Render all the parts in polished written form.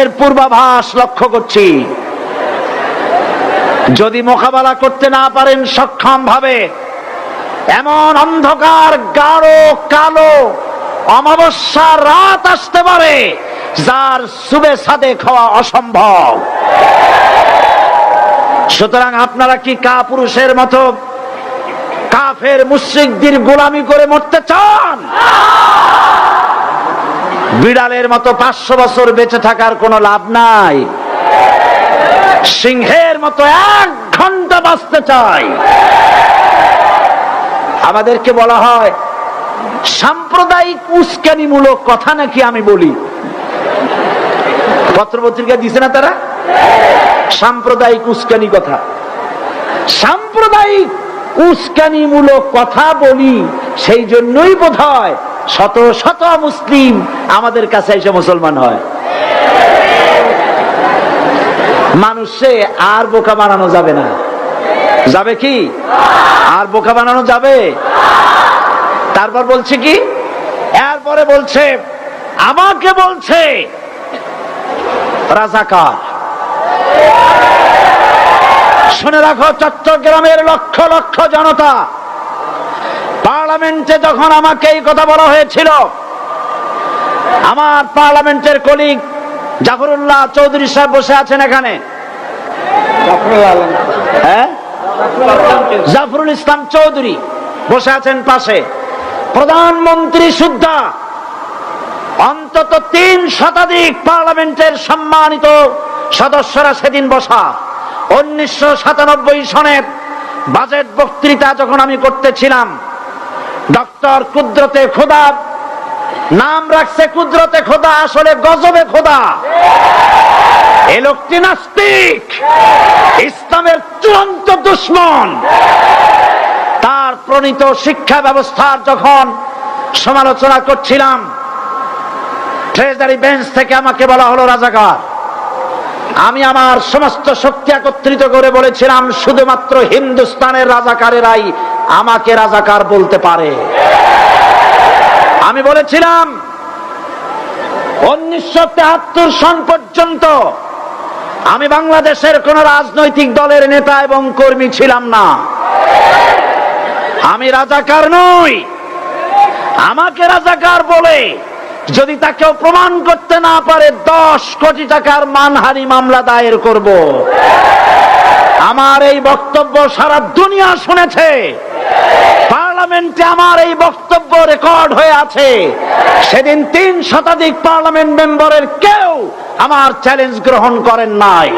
দিনের পূর্বাভাস লক্ষ্য করছি। যদি মোকাবেলা করতে না পারেন সক্ষম ভাবে, এমন অন্ধকার গাঢ় কালো অমাবস্যার রাত আসতে পারে যার সুবে সাদেক হওয়া অসম্ভব। সুতরাং আপনারা কি কাপুরুষের মতো কাফের মুশরিকদের গোলামি করে মরতে চান? বিড়ালের মতো 500 বছর বেঁচে থাকার কোনো লাভ নাই। সিংহের মতো 1 ঘন্টা বাঁচতে চাই। আমাদেরকে বলা হয় সাম্প্রদায়িক উস্কানিমূলক কথা নাকি আমি বলি। পত্রপত্রিকা দিছে না তারা? সাম্প্রদায়িক উস্কানি কথা, সাম্প্রদায়িক উস্কানিমূলক কথা বলি। সেই জন্যই বোধহয় শত শত মুসলিম আমাদের কাছে এসে মুসলমান হয়। মানুষে আর বোকা বানানো যাবে না। যাবে কি? আর বোকা বানানো যাবে? তারপর বলছে কি? এরপরে বলছে, আমাকে বলছে রাজাকার। শুনে রাখো চট্টগ্রামের লক্ষ লক্ষ জনতা, পার্লামেন্টে যখন আমাকে এই কথা বলা হয়েছিল, আমার পার্লামেন্টের কলিগ জাফরুল্লাহ চৌধুরী সাহেব বসে আছেন এখানে, জাফরুল ইসলাম চৌধুরী বসে আছেন পাশে, প্রধানমন্ত্রী সুদ্ধা, অন্তত 3 শতাধিক পার্লামেন্টের সম্মানিত সদস্যরা সেদিন বসা। 1997 সনের বাজেট বক্তৃতা যখন আমি করতেছিলাম, ডক্টর কুদরতে খোদা, নাম রাখছে কুদরতে খোদা, আসলে গজবে খোদা। এই লোকটি নাস্তিক, ইসলামের চূড়ান্ত দুশমন। তার প্রণীত শিক্ষা ব্যবস্থার যখন সমালোচনা করছিলাম, ট্রেজারি বেঞ্চ থেকে আমাকে বলা হলো রাজাকার। আমি আমার সমস্ত শক্তি একত্রিত করে বলেছিলাম, শুধুমাত্র হিন্দুস্তানের রাজাকারেরাই আমাকে রাজাকার বলতে পারে। আমি বলেছিলাম 1973 সন পর্যন্ত আমি বাংলাদেশের কোন রাজনৈতিক দলের নেতা এবং কর্মী ছিলাম না। আমি রাজাকার নই। আমাকে রাজাকার বলে যদি তাকেও প্রমাণ করতে না পারে, 10 কোটি টাকার মানহানি মামলা দায়ের করব। আমার এই বক্তব্য সারা দুনিয়া শুনেছে। পার্লামেন্টে আমার এই বক্তব্য রেকর্ড হয়ে আছে। সেদিন 3 শতাধিক পার্লামেন্ট মেম্বারের কেউ আমার চ্যালেঞ্জ গ্রহণ করেন নাই।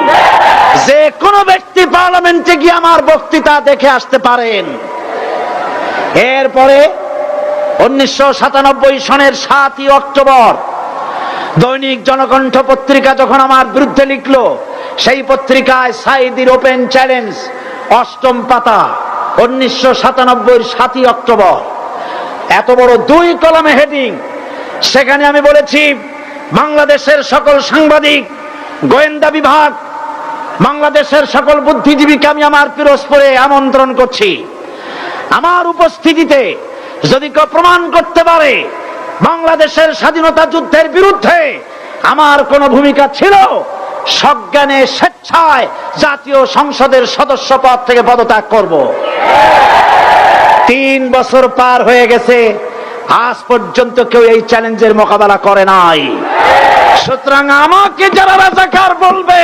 যে কোনো ব্যক্তি পার্লামেন্টে গিয়ে আমার বক্তৃতা দেখে আসতে পারেন। এরপরে 1997 সনের 7 অক্টোবর দৈনিক জনকণ্ঠ পত্রিকা যখন আমার বিরুদ্ধে লিখলো, সেই পত্রিকায় সাইদির ওপেন চ্যালেঞ্জ 8ম পাতা, 1997 7 অক্টোবর, এত বড় 2 কলামে হেডিং। সেখানে আমি বলেছি, বাংলাদেশের সকল সাংবাদিক, গোয়েন্দা বিভাগ, বাংলাদেশের সকল বুদ্ধিজীবীকে আমি আমার পিরোজপুরে আমন্ত্রণ করছি। আমার উপস্থিতিতে যদি কেউ প্রমাণ করতে পারে বাংলাদেশের স্বাধীনতা যুদ্ধের বিরুদ্ধে আমার কোন ভূমিকা ছিল, সজ্ঞানে স্বেচ্ছায় জাতীয় সংসদের সদস্য পদ থেকে পদত্যাগ করব। 3 বছর পার হয়ে গেছে, আজ পর্যন্ত কেউ এই চ্যালেঞ্জের মোকাবেলা করে নাই। সুতরাং আমাকে যারা রাজাকার বলবে,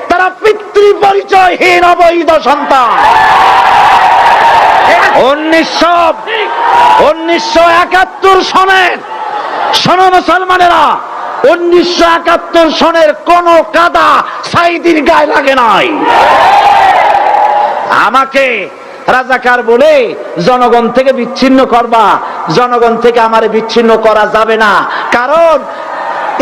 তারা পিতৃ পরিচয়হীন অবৈধ সন্তান। 1971 সনের, শোনো মুসলমানেরা, 1971 সনের কোন কাদা সাইদির গায়ে লাগে নাই। আমাকে রাজাকার বলে জনগণ থেকে বিচ্ছিন্ন করবা, জনগণ থেকে আমারে বিচ্ছিন্ন করা যাবে না। কারণ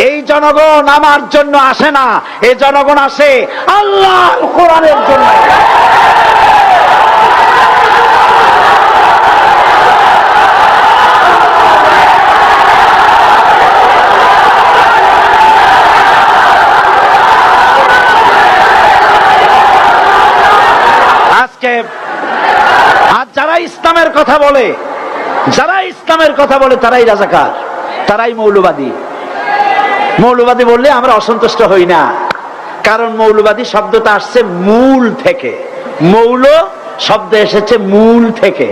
এই জনগণ আমার জন্য আসে না, এই জনগণ আসে আল্লাহর কোরআনের জন্য। আর যারা ইসলামের কথা বলে, যারা ইসলামের কথা বলে, তারাই রাজাকার, তারাই মৌলবাদী। মৌলবাদী বললে আমরা অসন্তুষ্ট হই না, কারণ মৌলবাদী শব্দটা আসছে মূল থেকে। মৌল শব্দ এসেছে মূল থেকে।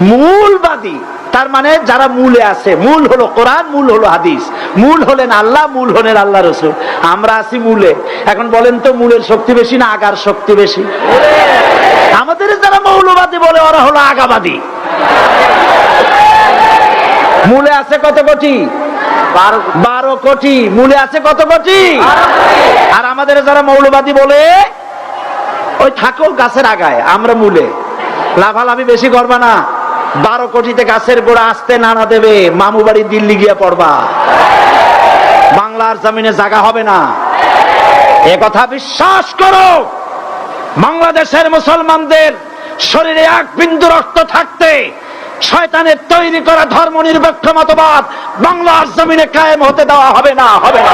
মূলবাদী তার মানে যারা মূলে আছে। মূল হলো কোরআন, মূল হলো হাদিস, মূল হলেন আল্লাহ, মূল হলেন আল্লাহ রসুল। আমরা আছি মূলে। এখন বলেন তো মূলের শক্তি বেশি না আগার শক্তি বেশি? আমাদের যারা মৌলবাদী বলে ওরা হলো আগাবাদী। মূলে আছে কত কোটি? 12 কোটি। মূলে আছে কত কোটি? আর আমাদের যারা মৌলবাদী বলে ওই থাকো গাছের আগায়, আমরা মূলে। লাভালাভি বেশি করবা না, 12 কোটিতে গাছের গোড়া আসতে নানা দেবে, মামু বাড়ি দিল্লি গিয়ে পড়বা, বাংলার জমিনে জায়গা হবে না। এ কথা বিশ্বাস করো। বাংলাদেশের মুসলমানদের শরীরে এক বিন্দু রক্ত থাকতে শয়তানের তৈরি করা ধর্ম নিরপেক্ষ মতবাদ বাংলার জমিনে কায়েম হতে দেওয়া হবে না, হবে না।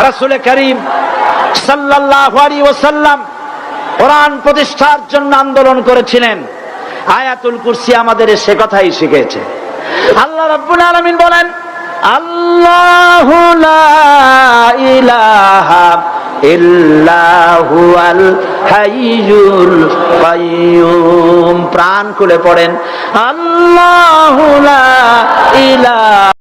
রাসূল করিম সাল্লাল্লাহু আলাইহি ওয়াসাল্লাম কোরআন প্রতিষ্ঠার জন্য আন্দোলন করেছিলেন। আয়াতুল কুরসি আমাদের সে কথাই শিখেছে। আল্লাহ রাব্বুল আলামিন বলেন, আল্লাহু লা ইলাহা ইল্লা হুয়াল হাইয়ুল কাইয়্যুম। প্রাণ খুলে পড়েন, আল্লাহু লা ইলাহা